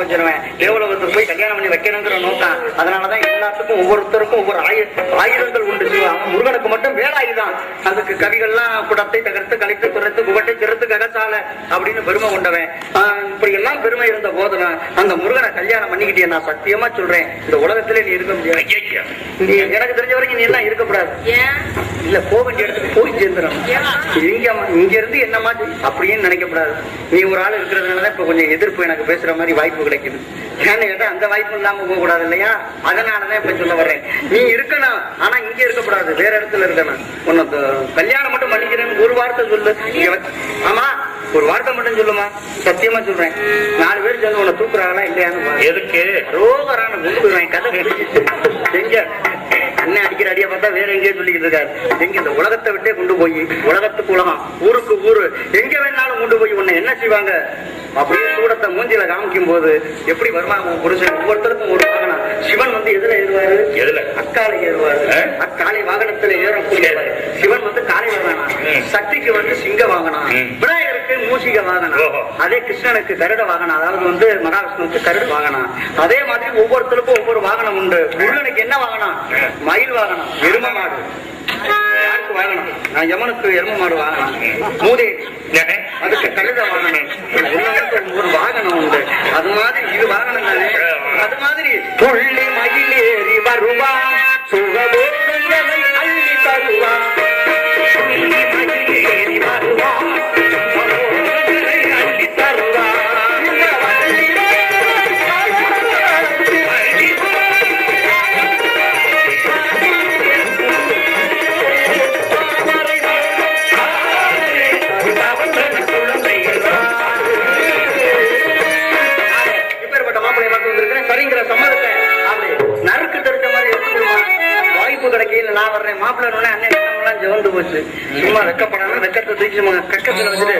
வச்சிருவேன். தேவலோகத்துக்கு போய் கல்யாணம் பண்ணி வைக்கணுங்கிற நோக்கம். அதனாலதான் எல்லாத்துக்கும் ஒவ்வொருத்தருக்கும் ஒவ்வொரு ஆயுதங்கள் உண்டு. முருகனுக்கு மட்டும் வேலாயுதான். அதுக்கு கவிகள்லாம் குடத்தை தகர்த்து கழித்து குறைத்து குவட்டை சிறுத்து ககசால அப்படின்னு பெருமை கொண்டவன். இப்படி எல்லாம் பெருமை இருந்த போதும் அந்த முருகனை கல்யாணம் பண்ணிக்கிட்டே நான் சத்தியமா சொல்றேன், இந்த உலகத்திலே நீ இருக்க முடியாது. நீ எனக்கு தெரிஞ்ச வரைக்கும் நீ எல்லாம் இருக்கக்கூடாது. இல்ல போக வேண்டிய இடத்துக்கு போய் சேர்ந்துடும். இங்க இருந்து என்ன மாதிரி அப்படின்னு நினைக்கப்படாது. நீ ஒரு ஆள் இருக்கிறதுனாலதான் இப்ப கொஞ்சம் எதிர்ப்பு எனக்கு பேசுற மாதிரி வாய்ப்பு கிடைக்குது. ஏன்னு கேட்டா அந்த வாய்ப்பு இல்லாம போக கூடாது இல்லையா? அதனாலதான் இப்ப சொல்ல வர்றேன், நீ இருக்கணும் ஆனா இங்க இருக்கக்கூடாது, வேற இடத்துல இருக்கணும். உனக்கு கல்யாணம் மட்டும் பண்ணிக்கிறேன்னு ஒரு வார்த்தை சொல்லு. ஆமா ஒரு வார்த்தை மட்டும் சொல்லுமா, சத்தியமா சொல்றேன். 4 பேர் சேர்ந்து உன்னை தூக்குறாங்களா இல்லையான்னு எதுக்கு ரோகரான கொண்டு போய் கதை எங்க அண்ணன் அடிக்கிற அடியா பார்த்தா வேற எங்கேயும் சொல்லிக்கிட்டு இருக்காரு. எங்க இந்த உலகத்தை விட்டே கொண்டு போய் உலகத்துக்கு உலகம் ஊருக்கு ஊரு எங்க வேணாலும் கொண்டு போய் உன்னை என்ன செய்வாங்க அப்படியே சூடத்தை மூஞ்சில காமிக்கும் போது எப்படி வருவாங்க புருஷன். ஒவ்வொருத்தருக்கும் ஒரு வாகனம். சிவன் வந்து எதுல ஏறுவாரு? எதுல? அக்காலை ஏறுவாரு. அக்காலை வாகனத்துல ஏறக்கூடியவர். சிவன் வந்து காலை வாகனம், சக்திக்கு வந்து சிங்க வாகனம், விநாயகருக்கு மூசிக வாகனம், அதே கிருஷ்ணனுக்கு கருட வாகனம், அதாவது வந்து மகாவிஷ்ணுவுக்கு கருட வாகனம். அதே மாதிரி ஒவ்வொருத்தருக்கும் ஒவ்வொரு வாகனம் உண்டு. முருகனுக்கு என்ன வாகனம்? மயில் வாகனம், எரும மாடு. யாருக்கு வாகனம்? நான் யமனுக்கு எரும மாடு வாகனம். மூதேவி அதுக்கு கழுத வாகனம். ஒரு வாகனம் உண்டு. அது மாதிரி இது வாகனம் தானே. அது மாதிரி துள்ளி மயிலேறி வருவா, சுகபோகங்களை அள்ளி தருவா. மயிலேறி வருவா, அள்ளி தருவா. சரிங்கிற சம்மதத்தை நறுக்கு தெரிஞ்ச மாதிரி வாய்ப்பு கிடைக்கல. நான் வர்றேன் மாப்பிள்ளை அண்ணன் ஜெவந்து போச்சு. சும்மா வெக்கப்படாம வெக்கத்தை தூக்கி கக்கத்துல வச்சுட்டு